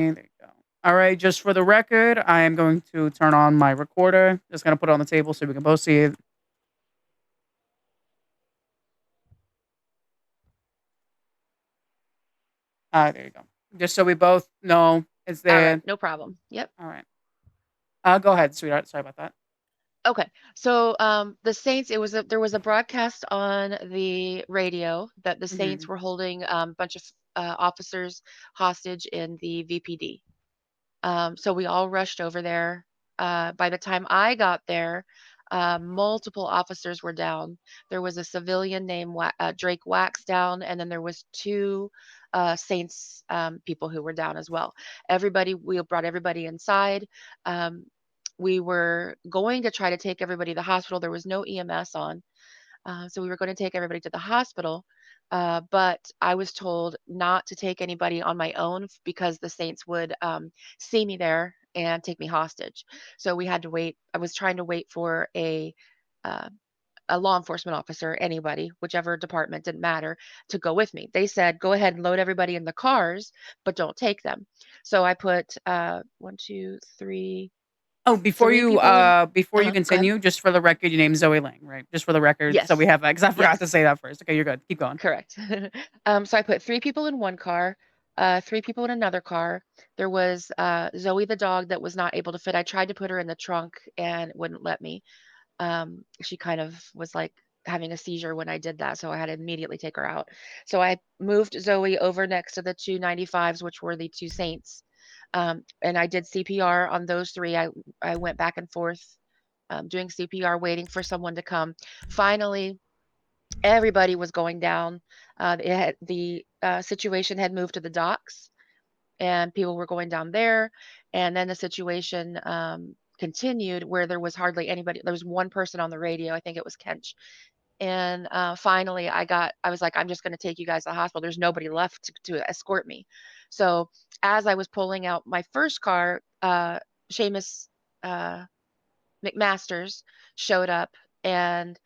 There you go. All right, just for the record, I am going to turn on my recorder. Just gonna put it on the table so we can both see it. There you go. Just so we both know it's All right, there. no problem. Yep. All right. Go ahead, sweetheart. Sorry about that. Okay. So the Saints, there was a broadcast on the radio that the Saints Hmm. were holding a bunch of officers hostage in the VPD. So we all rushed over there. By the time I got there, multiple officers were down. There was a civilian named Drake Wax down, and then there was two Saints people who were down as well. We brought everybody inside. Um, we were going to try to take everybody to the hospital. There was no EMS on, so we were going to take everybody to the hospital. But I was told not to take anybody on my own because the Saints would see me there and take me hostage. So we had to wait. I was trying to wait for uh, a law enforcement officer, anybody, whichever department, didn't matter, to go with me. They said, go ahead and load everybody in the cars, but don't take them. So I put one, two, Oh, three people in. before you Go ahead. continue, just for the record, your name's Zoey Lang, right? Just for the record, so we Yes, have that because I forgot to yes. say that first. Okay, you're good. Keep going. Correct. So I put three people in one car, three people in another car. There was Zoe the dog that was not able to fit. I tried to put her in the trunk and it wouldn't let me. She kind of was like having a seizure when I did that, so I had to immediately take her out. So I moved Zoe over next to the two 95s, which were the two Saints. And I did CPR on those three. I went back and forth doing CPR, waiting for someone to come. Finally, everybody was going down. The situation had moved to the docks, and people were going down there. And then the situation continued where there was hardly anybody. There was one person on the radio. I think it was Kench. And finally, I was like, I'm just going to take you guys to the hospital. There's nobody left to escort me. So as I was pulling out my first car, Seamus uh, McMasters showed up, and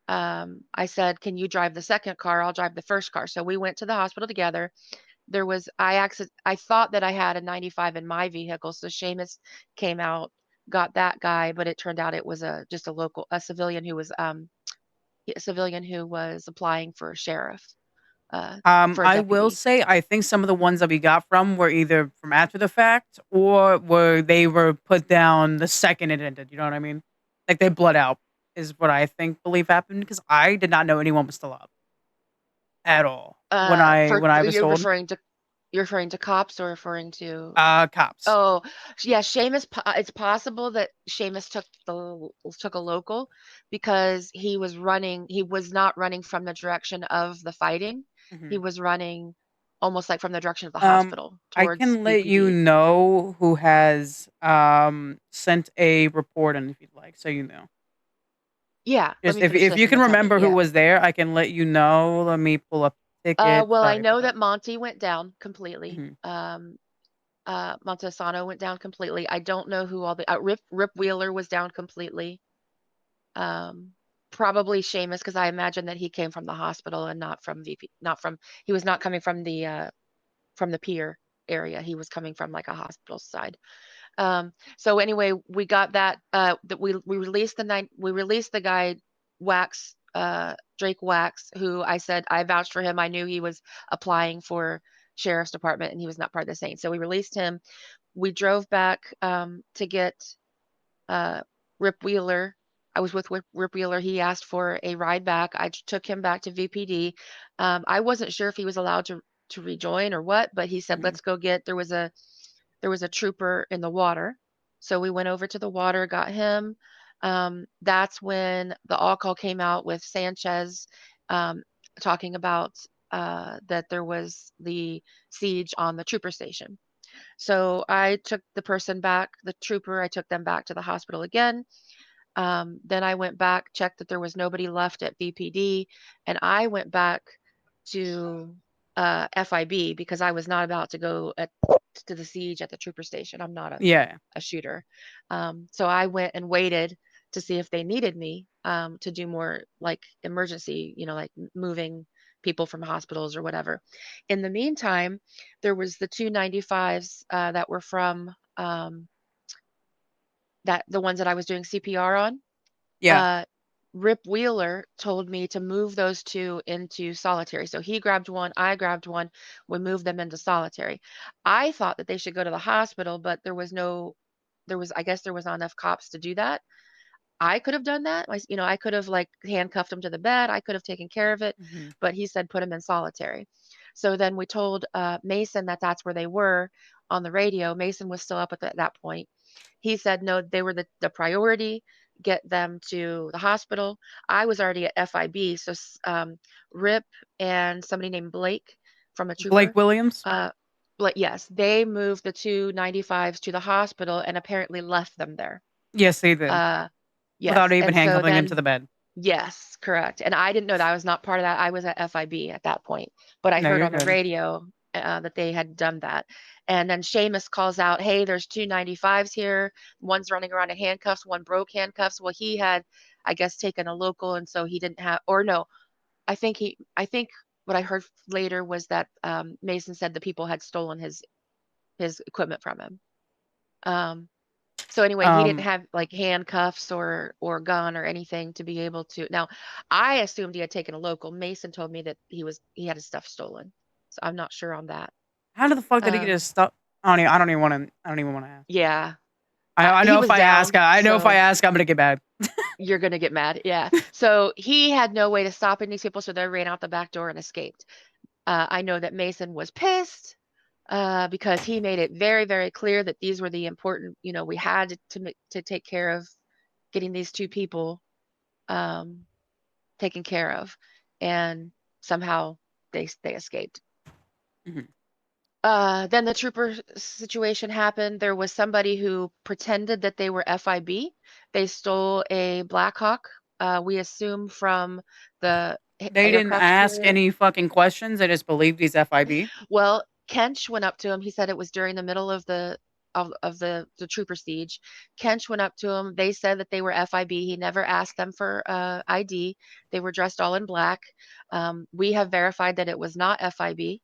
I said, "Can you drive the second car? I'll drive the first car." So we went to the hospital together. I thought that I had a 95 in my vehicle, so Seamus came out, got that guy, but it turned out it was just a civilian who was applying for sheriff for a I will deputy. say I think some of the ones that we got from were either from after the fact or they were put down the second it ended. You know what I mean? Like they bled out is what I think believe happened because I did not know anyone was still up at all when I For when I was told. you're referring to cops or referring to. Cops. Oh, yeah, it's possible that Seamus took a local because he was not running from the direction of the fighting. He Mhm. was running almost like from the direction of the Um, hospital I towards can let you VPD. know who has sent a report in if you'd like, so you know. Yeah, let Just me if finish if you this and can then tell me. remember who Yeah. was there, I can let you know. Let me pull up the ticket. Well, I Sorry about know that. that Monty went down completely. Mhm. Montesano went down completely. I don't know who all the Rip Wheeler was down completely. Um, Probably Seamus because I imagine that he came from the hospital and not from VP, not from he was not coming from the pier area. He was coming from like a hospital side. So anyway, we got that we released the guy Wax Drake Wax, who I said I vouched for him. I knew he was applying for sheriff's department and he was not part of the Saints. So we released him. We drove back to get uh, Rip Wheeler. I was with Rip Wheeler. He asked for a ride back. I took him back to VPD. I wasn't sure if he was allowed to rejoin or what, but he said, Mhm. "Let's go get." There was a trooper in the water, so we went over to the water, got him. That's when the all call came out with Sanchez um, talking about that there was the siege on the trooper station. So I took the person back, the trooper, I took them back to the hospital again. Then I went back, checked that there was nobody left at VPD, and I went back to FIB because I was not about to to the siege at the trooper station. I'm not Yeah. a shooter. So I went and waited to see if they needed me to do more like emergency, like moving people from hospitals or whatever. In the meantime, there was the two 95s that were from that the ones that I was doing CPR on. Yeah. uh, Rip Wheeler told me to move those two into solitary. So he grabbed one, I grabbed one, we moved them into solitary. I thought that they should go to the hospital, but I guess there was not enough cops to do that. I could have done that. I could have like handcuffed him to the bed. I could have taken care of it, Mhm. but he said put him in solitary. So then we told Mason that that's where they were on the radio. Mason was still up at that point. He said no, they were the priority. Get them to the hospital. I was already at FIB, so Rip and somebody named Blake from a Blake trooper. Williams? Uh, but yes, they moved the two 95s to the hospital and apparently left them there. Yes, they did. Uh, Without yes, even and so handcuffing him to then the bed. yes, correct. And I didn't know that. I was not part of that. I was at FIB at that point, but I No, heard you're on the good. radio that they had done that. And then Seamus calls out, "Hey, there's two 95s here. One's running around in handcuffs. One broke handcuffs." Well, he had, I guess, taken a local, and so he didn't have. Or no, I think what I heard later was that Mason said the people had stolen his equipment from him. Um, so anyway, he didn't Um, have like handcuffs or gun or anything to be able to. Now, I assumed he had taken a local. Mason told me that he had his stuff stolen. So I'm not sure on that. how the fuck did he get Um, his stuff? I don't even wanna ask. yeah, I he know if was I ask, down, so I'm gonna get mad. you're gonna get mad. Yeah. So he had no way to stop these people, so they ran out the back door and escaped. I know that Mason was pissed because he made it very, very clear that these were the important. We had to take care of getting these two people um, taken care of, and somehow they escaped. Mhm. Then the trooper situation happened. There was somebody who pretended that they were FIB. They stole a Black Hawk. We assume from the They didn't aircraft ask carrier. any fucking questions, they just believed he's FIB? Well, Kench went up to him. He said it was during the middle of the trooper siege. Kench went up to him. They said that they were FIB. He never asked them for ID. They were dressed all in black. We have verified that it was not FIB.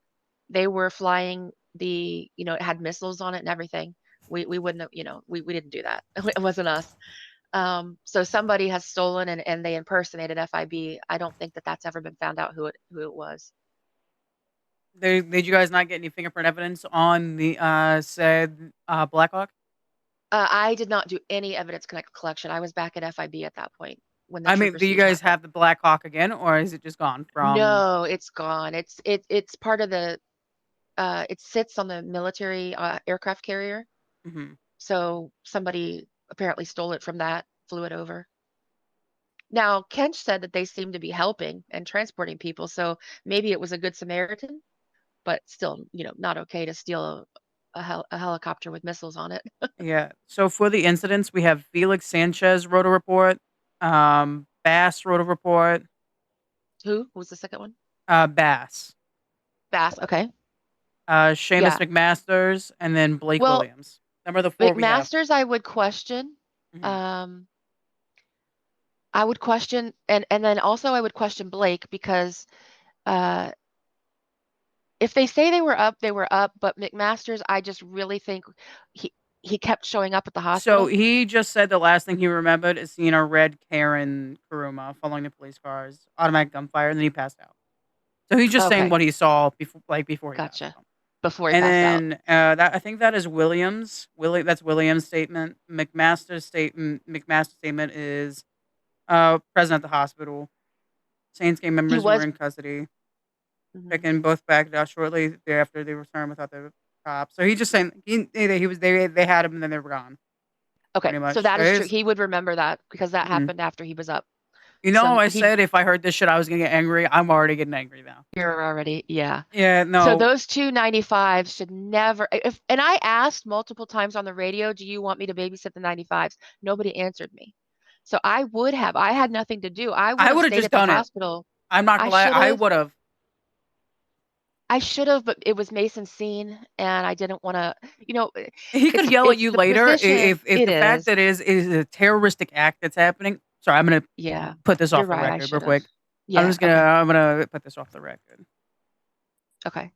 They were flying it had missiles on it and everything. We wouldn't have, we didn't do that. It wasn't us. So somebody has stolen and they impersonated FIB. I don't think that that's ever been found out who it was. Did you guys not get any fingerprint evidence on the, said, Blackhawk? I did not do any evidence collection. I was back at FIB at that point when the I mean, trooper do you siege guys happened. have the Blackhawk again, or is it just gone from? No, it's gone. It's part of it sits on the military aircraft carrier. Mhm. So somebody apparently stole it from that, flew it over. Now, Kench said that they seemed to be helping and transporting people, so maybe it was a good Samaritan, but still, not okay to steal a helicopter with missiles on it. Yeah. So for the incidents, we have Felix Sanchez wrote a report, Bass wrote a report, Who was the second one? Bass, Bass. Okay. Seamus Yeah. McMasters, and then Blake Well, Williams. Them are the 4 we have. McMasters, I would question. Mhm. Um, I would question, and then also I would question Blake because uh, if they say they were up, they were up. But McMasters, I just really think he he kept showing up at the So hospital. he just said the last thing he remembered is seeing a red Karen Kuruma following the police cars, automatic gunfire, and then he passed out. So he's just saying Okay, what he saw before he passed gotcha. out. Before he And passed out. then that I think that is Williams. That's Williams' statement. McMaster's statement is present at the hospital. Saints gang He members were was. in custody. Mhm. Taken both back shortly thereafter they returned without the cops. So he just saying he was they had him and then they were gone Okay, pretty so much. that So is true. his He would remember that because that mhm. happened after he was up. You know, So I said if I heard this shit, I was gonna get angry. I'm already getting angry now. you're already, yeah. Yeah, So no, those two 95s should never, and I asked multiple times on the radio, do you want me to babysit the 95s? Nobody answered me. So I had nothing to do. I would I have would have stayed just at the done it. hospital. I'm not I gonna lie, should I have, would have. I should have, but it was Mason's scene and I didn't want to, you know, He could yell at it's you the later position. if It the fact is. that is a terroristic act that's happening. Sorry, I'm gonna Yeah, put this you're off the right. I record real should have. quick. Yeah, okay. I'm gonna put this off the record. Okay.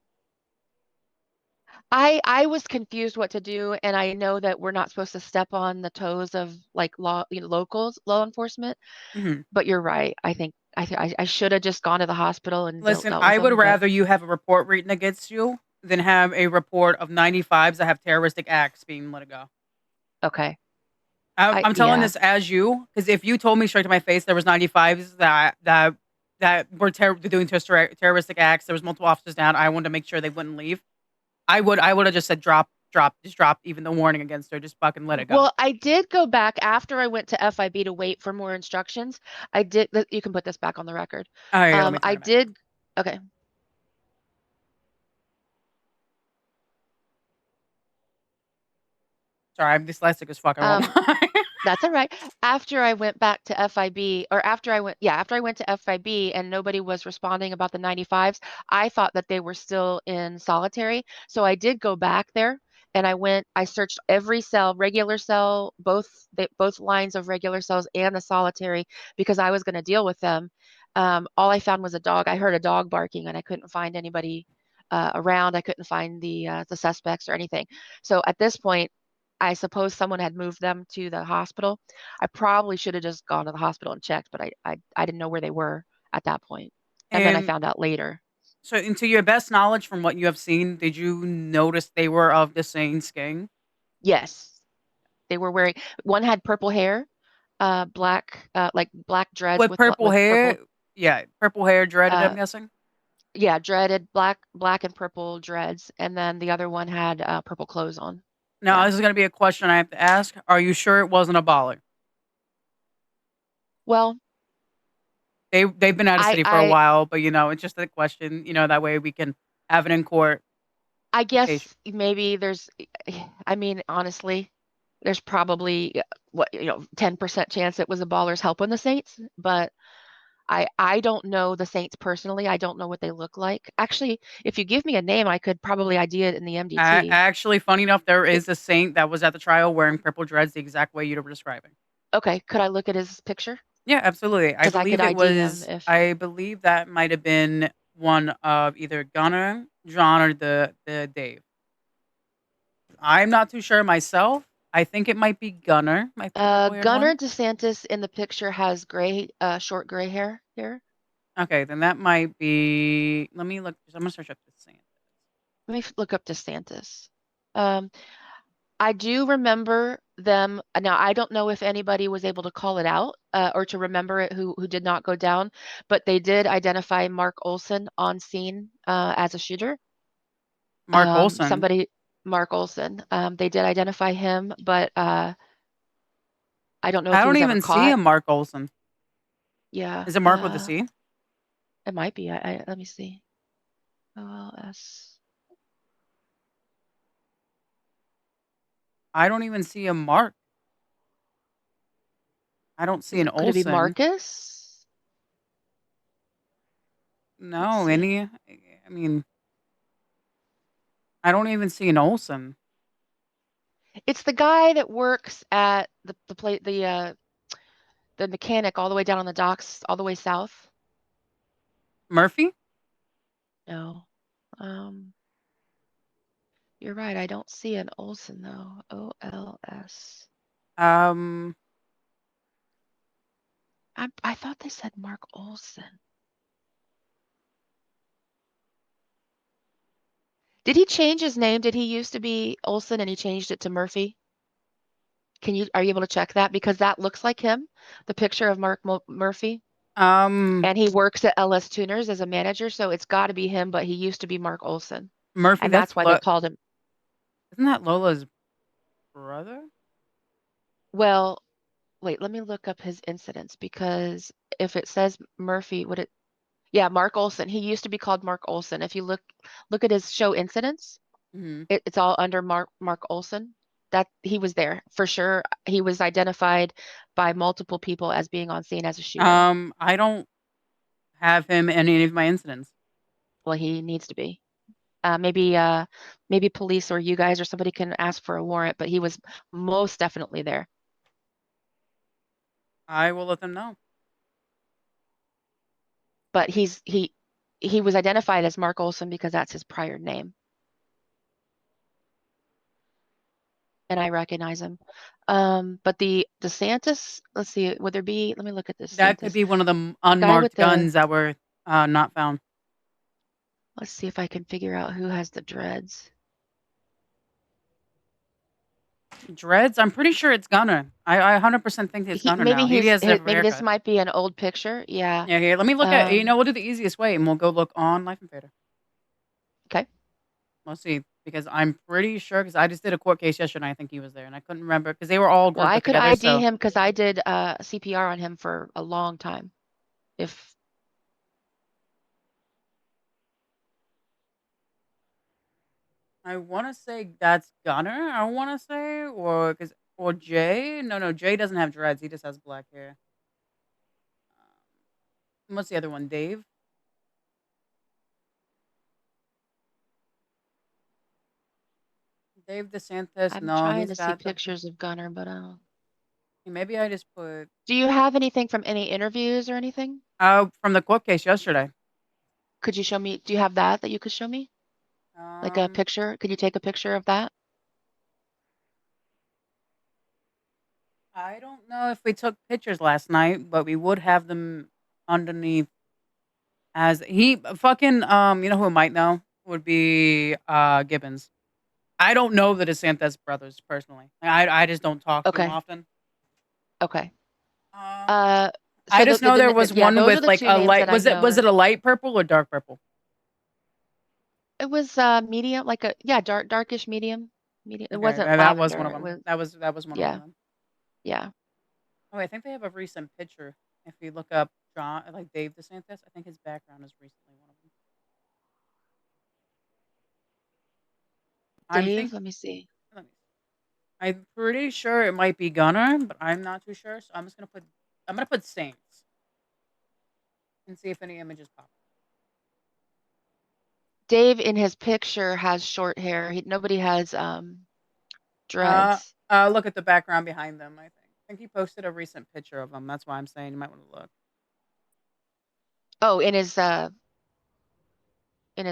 I was confused what to do, and I know that we're not supposed to step on the toes of like locals, law enforcement, Mhm. but you're right. I should have just gone to the hospital and Listen, dealt with I would them, but rather you have a report written against you than have a report of 95s that have terroristic acts being let go. okay. I'm telling Yeah. this as you, because if you told me straight to my face there was 95s that were doing terroristic acts, there was multiple officers down, I wanted to make sure they wouldn't leave. I would have just said just drop even the warning against her, just fucking let it go. Well, I did go back after I went to FIB to wait for more instructions. You can put this back on the record. All right, let me I turn it back on. did, okay. Sorry, I'm dyslexic as fuck. I won't Um, lie. That's all right. After I went back to FIB, or after I went to FIB and nobody was responding about the 95s, I thought that they were still in solitary. So I did go back there and I searched every cell, regular cell, both lines of regular cells and the solitary because I was going to deal with them. All I found was a dog. I heard a dog barking and I couldn't find anybody around. I couldn't find the suspects or anything. So at this point, I suppose someone had moved them to the hospital. I probably should have just gone to the hospital and checked, but I didn't know where they were at that point. And then I And found out later. so, and to your best knowledge from what you have seen, did you notice they were of the same skin? Yes, they were wearing, one had purple hair, like black dreads With with purple hair? purple, Yeah, purple hair, dreaded, I'm uh, guessing? yeah, dreaded black and purple dreads. And then the other one had purple clothes on. Now, Yeah. this is gonna be a question I have to ask. Are you sure it wasn't a baller? Well, They've been out of city for a I while, but, it's just a question, that way we can have it in court I in case. guess maybe I mean, honestly, there's probably 10% chance it was a Ballers helping the Saints, but I don't know the Saints personally. I don't know what they look like. Actually, if you give me a name, I could probably ID it in the MDT. Actually, funny enough, there It, is a saint that was at the trial wearing purple dreads the exact way you were describing. okay, could I look at his picture? Yeah, absolutely. Because I could ID him if I believe that might have been one of either Gunnar, John, or the Dave. I'm not too sure myself. I think it might be Gunnar, might be the purple-haired Gunnar one. DeSantis in the picture has short gray hair here. Okay, then that might be. Let me look. I'm gonna search up the saint. Let me look up DeSantis. Um, I do remember them. Now, I don't know if anybody was able to call it out or to remember it who did not go down, but they did identify Mark Olson on scene as a shooter. Mark Olson. Somebody, Mark Olson, they did identify him, but I don't know if I he don't was ever even see caught. a Mark Olson. Yeah, Is it Mark with a C? it might be. Let me see. OLS. I don't even see a Mark. I don't see an Could it be Olson. Marcus? Let's No, see. any. I mean, I don't even see an Olson. It's the guy that works at the mechanic all the way down on the docks, all the way south. Murphy? No. Um, you're right. I don't see an Olson though. OLS. Um, I thought they said Mark Olson. Did he change his name? Did he used to be Olson and he changed it to Murphy? Are you able to check that? Because that looks like him, the picture of Murphy. um, And he works at LS Tuners as a manager, so it's got to be him, but he used to be Mark Olson. Murphy. And that's why they called him. Isn't that Lola's brother? Well, wait, let me look up his incidents because if it says Murphy, would it? Yeah, Mark Olson. He used to be called Mark Olson. If you look at his show incidents, Hmm. it's all under Mark Olson. That he was there for sure. He was identified by multiple people as being on scene as a shooter. I don't have him in any of my incidents. Well, he needs to be. Maybe police or you guys or somebody can ask for a warrant, but he was most definitely there. I will let them know. but he was identified as Mark Olson because that's his prior name, and I recognize him. But the DeSantis, let's see, would there be? Let me look at this That could DeSantis. be one of the The guy with unmarked the. guns that were not found. Let's see if I can figure out who has the dreads. Dreads? I'm pretty sure it's Gunner. I 100% think it's Gunner Maybe now. He has a different maybe this haircut. might be an old picture. Yeah. Yeah, here, let me look at, we'll do the easiest way and we'll go look on Life and Fader. Okay. Let's see, because I'm pretty sure, because I just did a court case yesterday and I think he was there and I couldn't remember because they were all Well, grouped I up could together. ID So him because I did CPR on him for a long time. If I want to say that's Gunner, I want to say, or Jay. No, Jay doesn't have dreads. He just has black hair. What's the other one? Dave? Dave DeSantis. I'm No, trying he's to see got the. pictures of Gunner, but Maybe I just put do you have anything from any interviews or anything? from the court case yesterday. Could you show me? Do you have that you could show me? Like a Um, picture? Could you take a picture of that? I don't know if we took pictures last night, but we would have them underneath as he fucking you know who might know would be Gibbons. I don't know the DeSantis brothers personally. I just don't talk to them Okay. often. Okay. Um Uh, I so just know there was yeah, one those are with the like two a names light, that I was know. it a light purple or dark purple? It was medium, like a yeah, darkish medium. Medium. It Okay, wasn't that was one of lavender. It them. was That was one of yeah, them. yeah. Oh, I think they have a recent picture. If you look up John, like Dave DeSantis, I think his background is recently one of them. I'm Dave, think. let me see. Let me. I'm pretty sure it might be Gunner, but I'm not too sure. So I'm just gonna put. I'm gonna put Saints and see if any images pop. Dave in his picture has short hair. Nobody has Uh, dreads. look at the background behind them. I think he posted a recent picture of them. That's why I'm saying you might want to look. Oh, in his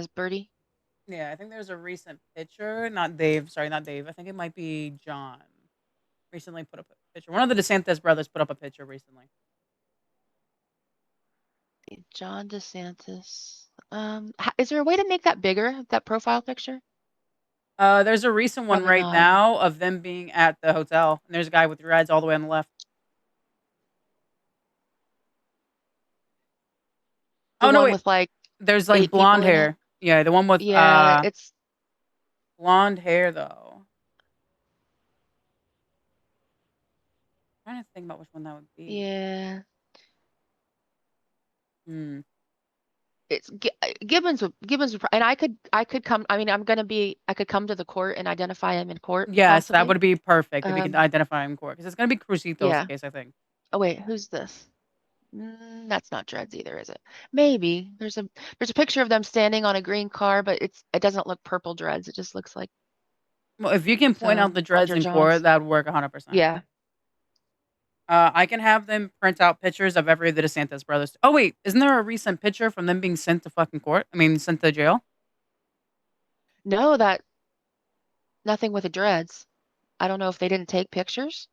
birdie. Yeah, I think there's a recent picture. Not Dave. Sorry, not Dave. I think it might be John. Recently put up a picture. One of the DeSantis brothers put up a picture recently. John DeSantis. Is there a way to make that bigger, that profile picture? There's a recent one Probably right not. now of them being at the hotel, and there's a guy with dreads all the way on the left. The Oh no, one wait. with like There's like 8 people blonde in it. hair. Yeah, the one with Yeah, it's blonde hair though. I'm trying to think about which one that would be. yeah. Hmm. It's and I could come. I mean, I could come to the court and identify him in court Yes, that possibly. would be perfect if you can Um, identify him in court because it's gonna be Crucito's yeah. case, I think. Oh wait, who's this? That's not Dreads either, is it? Maybe there's a picture of them standing on a green car, but it doesn't look purple dreads. It just looks like Well, if you can point out the dreads Roger in court, Johns. that would work 100%. Yeah. I can have them print out pictures of every of the DeSantis brothers. Oh wait, isn't there a recent picture from them being sent to fucking court? I mean, sent to jail. No, that nothing with the dreads. I don't know if they didn't take pictures.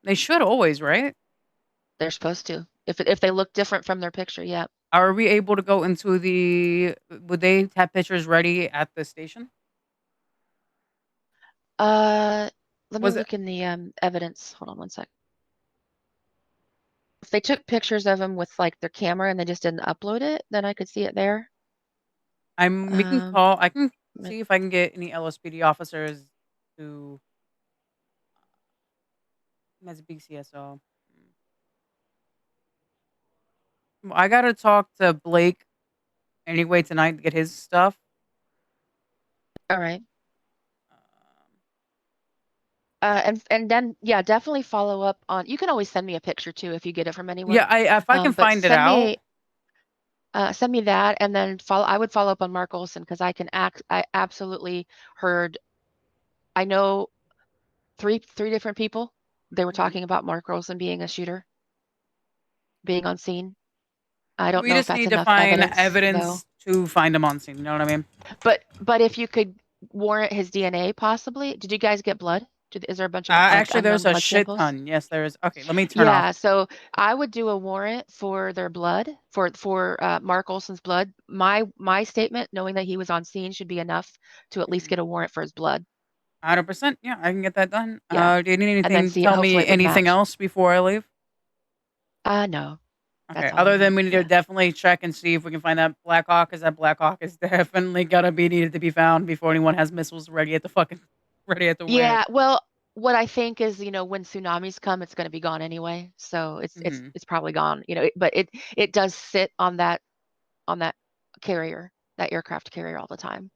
They should always, right? They're supposed to. If they look different from their picture, yeah. Are we able to go into the? Would they have pictures ready at the station? Uh, let me Was it? look in the evidence. Hold on one sec. If they took pictures of them with like their camera and they just didn't upload it, then I could see it there. I'm. We can Um, call. I can but- see if I can get any LSPD officers to. That's BCSO. Well, I gotta talk to Blake anyway tonight to get his stuff. all right. Um, And then yeah, definitely follow up on. You can always send me a picture too if you get it from yeah, anyone. I if I can But find it out. send me that, and then follow. I would follow up on Mark Olson because I absolutely heard. I know three different people. They were Mhm. talking about Mark Olson being a shooter, being on scene. I don't We know if just that's need to enough find evidence, though. evidence to find him on scene. You know what I mean? But if you could warrant his DNA, possibly. Did you guys get blood? Is there a bunch of like Actually, unknown there's a blood shit samples? ton. Yes, there is. Okay, let me turn off. Yeah, so I would do a warrant for their blood, for Mark Olson's blood. My statement, knowing that he was on scene, should be enough to at least Mhm. get a warrant for his blood. 100%. Yeah, I can get that done. Yeah, Do you need and then anything to see. tell Hopefully, me it would anything match. else before I leave? No, Okay, that's all I other than need. we need to Yeah. definitely check and see if we can find that Black Hawk, because that Black Hawk is definitely gotta be needed to be found before anyone has missiles ready at the fucking ready at the where. Yeah, well, what I think is, when tsunamis come, it's going to be gone anyway. So it's it's Hmm. it's probably gone, but it does sit on that carrier, that aircraft carrier all the time.